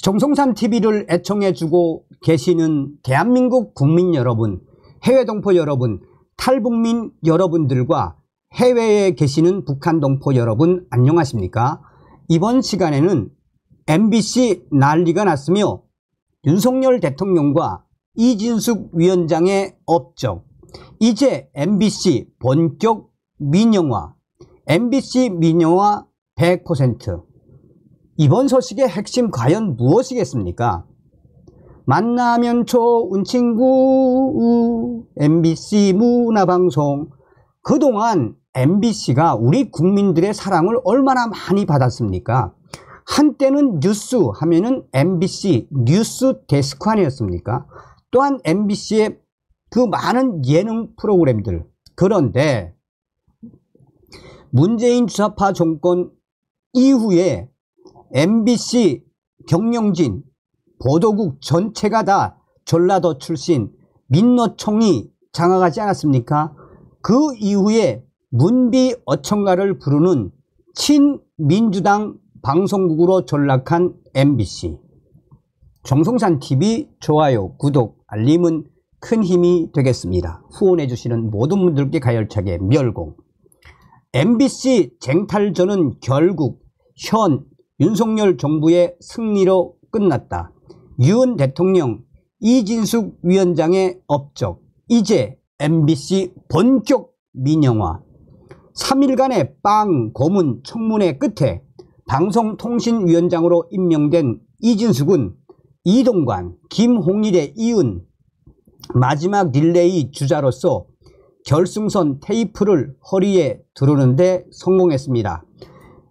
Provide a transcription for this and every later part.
정성산 TV를 애청해주고 계시는 대한민국 국민 여러분, 해외 동포 여러분, 탈북민 여러분들과 해외에 계시는 북한 동포 여러분 안녕하십니까? 이번 시간에는 MBC 난리가 났으며 윤석열 대통령과 이진숙 위원장의 업적, 이제 MBC 본격 민영화, MBC 민영화 100%. 이번 소식의 핵심 과연 무엇이겠습니까? 만나면 좋은 친구 MBC 문화방송. 그동안 MBC가 우리 국민들의 사랑을 얼마나 많이 받았습니까? 한때는 뉴스 하면은 MBC 뉴스 데스크 아니었습니까? 또한 MBC의 그 많은 예능 프로그램들. 그런데 문재인 주사파 정권 이후에 MBC 경영진 보도국 전체가 다 전라도 출신 민노총이 장악하지 않았습니까? 그 이후에 문비 어천가를 부르는 친민주당 방송국으로 전락한 MBC. 정성산 TV 좋아요, 구독, 알림은 큰 힘이 되겠습니다. 후원해 주시는 모든 분들께 가열차게 멸공. MBC 쟁탈전은 결국 현 윤석열 정부의 승리로 끝났다. 윤 대통령, 이진숙 위원장의 업적, 이제 MBC 본격 민영화. 3일간의 빵 고문 청문회 끝에 방송통신위원장으로 임명된 이진숙은 이동관, 김홍일에 이은 마지막 릴레이 주자로서 결승선 테이프를 허리에 두르는데 성공했습니다.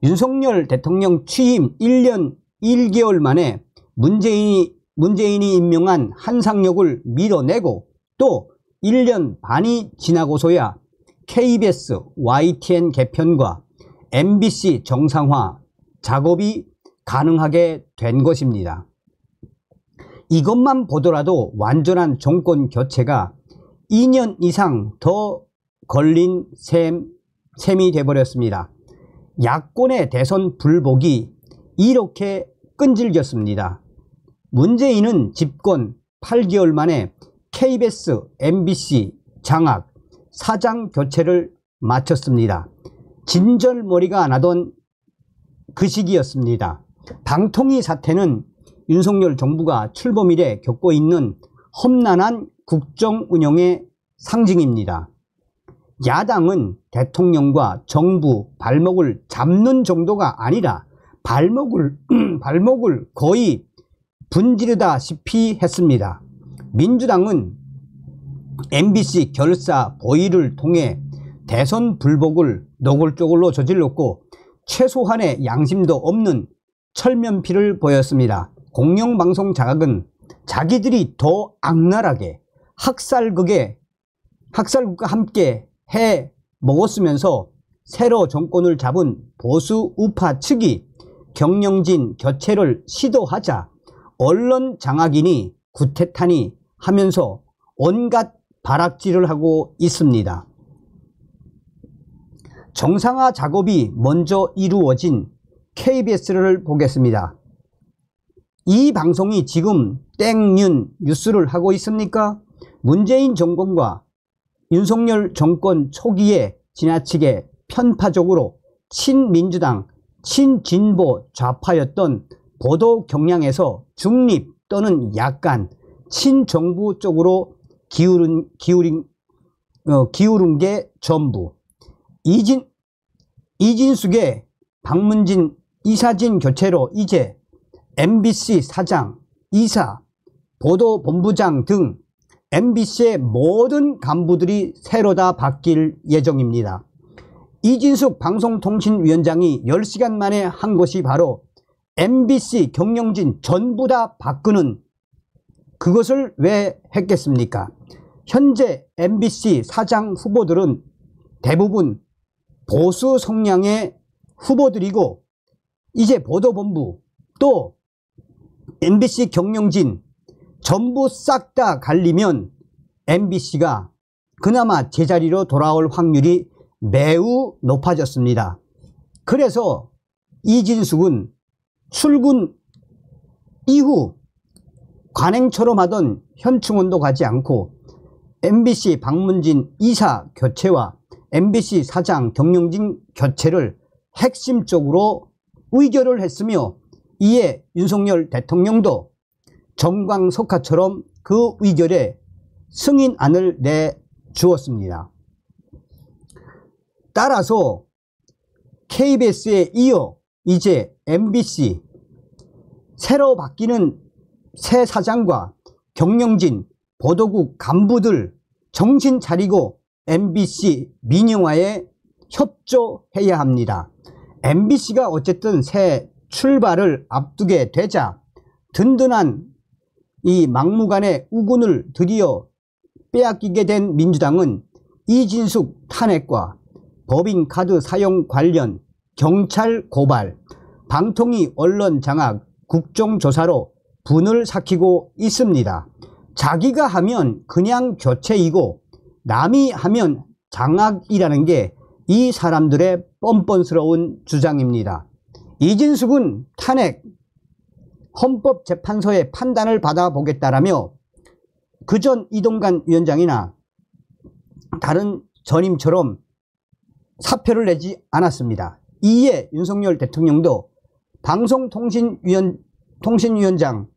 윤석열 대통령 취임 1년 1개월 만에 문재인이 임명한 한상혁을 밀어내고 또 1년 반이 지나고서야 KBS YTN 개편과 MBC 정상화 작업이 가능하게 된 것입니다. 이것만 보더라도 완전한 정권 교체가 2년 이상 더 걸린 셈이 돼버렸습니다. 야권의 대선 불복이 이렇게 끈질겼습니다. 문재인은 집권 8개월 만에 KBS, MBC 장악, 사장 교체를 마쳤습니다. 진절머리가 나던 그 시기였습니다. 방통위 사태는 윤석열 정부가 출범 이래 겪고 있는 험난한 국정 운영의 상징입니다. 야당은 대통령과 정부 발목을 잡는 정도가 아니라 발목을 거의 분지르다시피 했습니다. 민주당은 MBC 결사 보위를 통해 대선 불복을 노골적으로 저질렀고 최소한의 양심도 없는 철면피를 보였습니다. 공영방송 자각은 자기들이 더 악랄하게 학살극과 함께 해 먹었으면서 새로 정권을 잡은 보수 우파 측이 경영진 교체를 시도하자 언론 장악이니 구태타니 하면서 온갖 발악질을 하고 있습니다. 정상화 작업이 먼저 이루어진 KBS를 보겠습니다. 이 방송이 지금 땡윤 뉴스를 하고 있습니까? 문재인 정권과 윤석열 정권 초기에 지나치게 편파적으로 친민주당, 친진보 좌파였던 보도 경향에서 중립 또는 약간 친정부 쪽으로 기울은 게 전부. 이진숙의 박문진, 이사진 교체로 이제 MBC 사장, 이사, 보도본부장 등 MBC의 모든 간부들이 새로 다 바뀔 예정입니다. 이진숙 방송통신위원장이 10시간 만에 한 것이 바로 MBC 경영진 전부 다 바꾸는, 그것을 왜 했겠습니까? 현재 MBC 사장 후보들은 대부분 보수 성향의 후보들이고 이제 보도본부 또 MBC 경영진 전부 싹 다 갈리면 MBC가 그나마 제자리로 돌아올 확률이 매우 높아졌습니다. 그래서 이진숙은 출근 이후 관행처럼 하던 현충원도 가지 않고 MBC 박문진 이사 교체와 MBC 사장 경영진 교체를 핵심적으로 의결을 했으며, 이에 윤석열 대통령도 정광석화처럼 그 의결에 승인안을 내주었습니다. 따라서 KBS에 이어 이제 MBC 새로 바뀌는 새 사장과 경영진 보도국 간부들 정신 차리고 MBC 민영화에 협조해야 합니다. MBC가 어쨌든 새 출발을 앞두게 되자 든든한 이 막무가내 우군을 드디어 빼앗기게 된 민주당은 이진숙 탄핵과 법인카드 사용 관련 경찰 고발, 방통위 언론 장악, 국정조사로 분을 삭히고 있습니다. 자기가 하면 그냥 교체이고 남이 하면 장악이라는 게 이 사람들의 뻔뻔스러운 주장입니다. 이진숙은 탄핵 헌법재판소의 판단을 받아보겠다라며 그전 이동관 위원장이나 다른 전임처럼 사표를 내지 않았습니다. 이에 윤석열 대통령도 방송통신위원장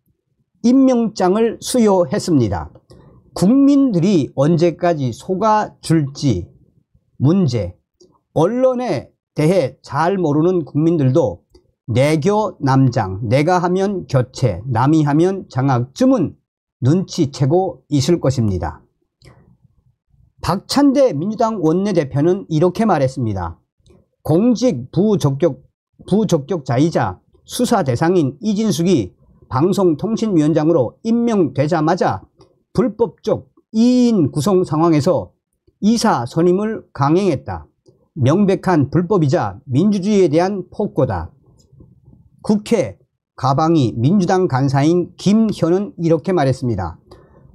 임명장을 수여했습니다. 국민들이 언제까지 속아줄지 문제, 언론에 대해 잘 모르는 국민들도 내교 남장, 내가 하면 교체, 남이 하면 장악쯤은 눈치채고 있을 것입니다. 박찬대 민주당 원내대표는 이렇게 말했습니다. 공직 부적격자이자 수사 대상인 이진숙이 방송통신위원장으로 임명되자마자 불법적 2인 구성 상황에서 이사 선임을 강행했다. 명백한 불법이자 민주주의에 대한 폭거다. 국회 가방이 민주당 간사인 김현은 이렇게 말했습니다.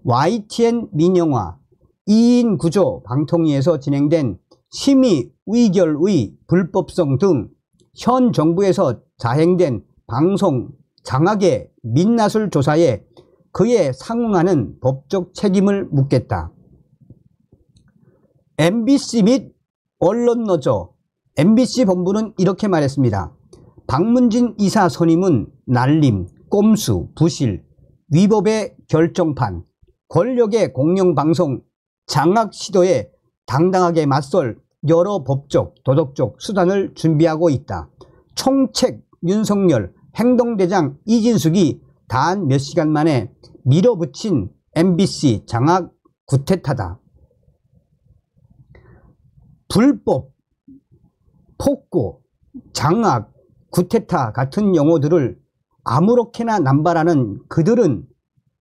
YTN 민영화 2인 구조 방통위에서 진행된 심의 의결의 불법성 등 현 정부에서 자행된 방송 장악의 민낯을 조사해 그에 상응하는 법적 책임을 묻겠다. MBC 및 언론노조 MBC 본부는 이렇게 말했습니다. 박문진 이사 선임은 날림, 꼼수, 부실, 위법의 결정판, 권력의 공영방송 장악 시도에 당당하게 맞설 여러 법적, 도덕적 수단을 준비하고 있다. 총책 윤석열, 행동대장 이진숙이 단 몇 시간 만에 밀어붙인 MBC 장악 구태타다. 불법, 폭고, 장악, 구태타 같은 용어들을 아무렇게나 남발하는 그들은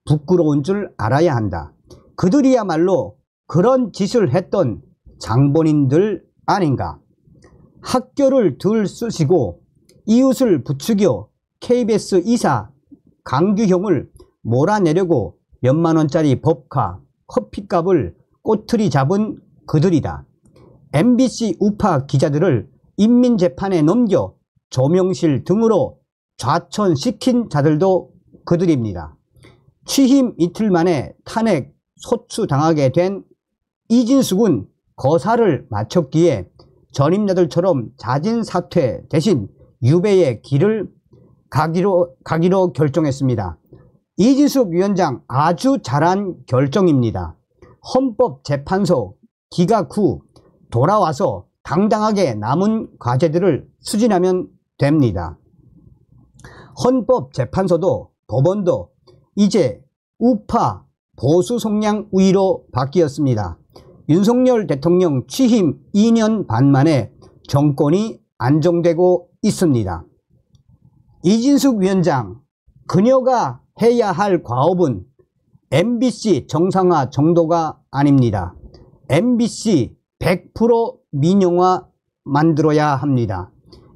부끄러운 줄 알아야 한다. 그들이야말로 그런 짓을 했던 장본인들 아닌가. 학교를 들 쓰시고 이웃을 부추겨 KBS 이사 강규형을 몰아내려고 몇만원짜리 법카, 커피값을 꼬투리 잡은 그들이다. MBC 우파 기자들을 인민재판에 넘겨 조명실 등으로 좌천시킨 자들도 그들입니다. 취임 이틀 만에 탄핵 소추당하게 된 이진숙은 거사를 마쳤기에 전임자들처럼 자진 사퇴 대신 유배의 길을 가기로 결정했습니다. 이진숙 위원장 아주 잘한 결정입니다. 헌법재판소 기각 후 돌아와서 당당하게 남은 과제들을 추진하면 됩니다. 헌법재판소도 법원도 이제 우파 보수 성향 우위로 바뀌었습니다. 윤석열 대통령 취임 2년 반 만에 정권이 안정되고 있습니다. 이진숙 위원장, 그녀가 해야 할 과업은 MBC 정상화 정도가 아닙니다. MBC 100% 민영화 만들어야 합니다.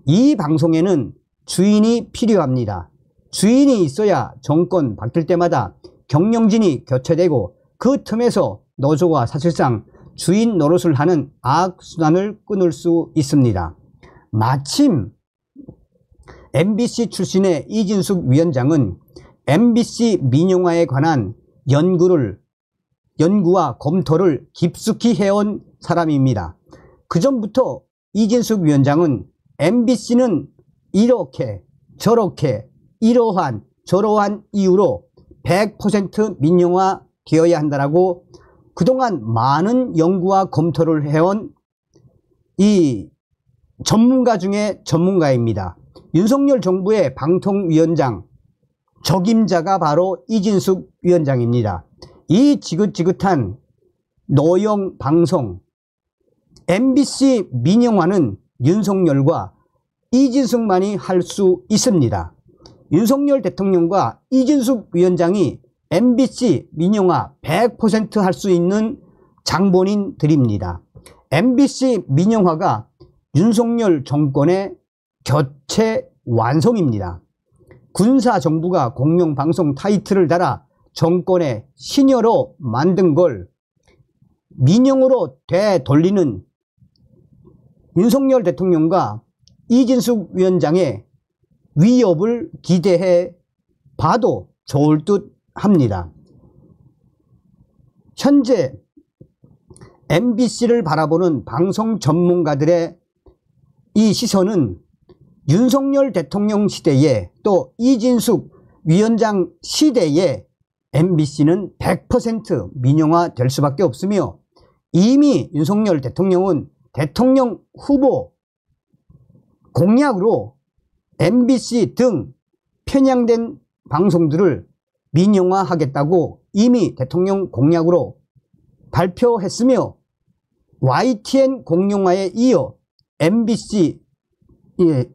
이 방송에는 주인이 필요합니다. 주인이 있어야 정권 바뀔 때마다 경영진이 교체되고 그 틈에서 노조가 사실상 주인 노릇을 하는 악순환을 끊을 수 있습니다. 마침 MBC 출신의 이진숙 위원장은 MBC 민영화에 관한 연구와 검토를 깊숙이 해온 사람입니다. 그전부터 이진숙 위원장은 MBC는 이렇게 저렇게 이러한 저러한 이유로 100% 민영화 되어야 한다라고 그동안 많은 연구와 검토를 해온 이 전문가 중에 전문가입니다. 윤석열 정부의 방통위원장 적임자가 바로 이진숙 위원장입니다. 이 지긋지긋한 노영 방송 MBC 민영화는 윤석열과 이진숙만이 할 수 있습니다. 윤석열 대통령과 이진숙 위원장이 MBC 민영화 100% 할 수 있는 장본인들입니다. MBC 민영화가 윤석열 정권의 교체 완성입니다. 군사정부가 공영방송 타이틀을 달아 정권의 신여로 만든 걸 민영으로 되돌리는 윤석열 대통령과 이진숙 위원장의 위협을 기대해 봐도 좋을 듯 합니다. 현재 MBC를 바라보는 방송 전문가들의 이 시선은 윤석열 대통령 시대에 또 이진숙 위원장 시대에 MBC는 100% 민영화 될 수밖에 없으며 이미 윤석열 대통령은 대통령 후보 공약으로 MBC 등 편향된 방송들을 민영화하겠다고 이미 대통령 공약으로 발표했으며 YTN 공영화에 이어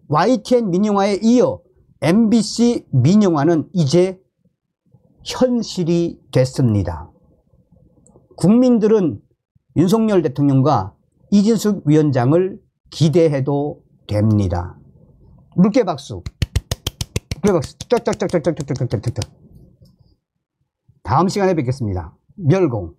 YTN 민영화에 이어 MBC 민영화는 이제 현실이 됐습니다. 국민들은 윤석열 대통령과 이진숙 위원장을 기대해도 됩니다. 물개 박수. 물개 박수. 짝짝짝짝짝짝짝짝짝. 다음 시간에 뵙겠습니다. 멸공.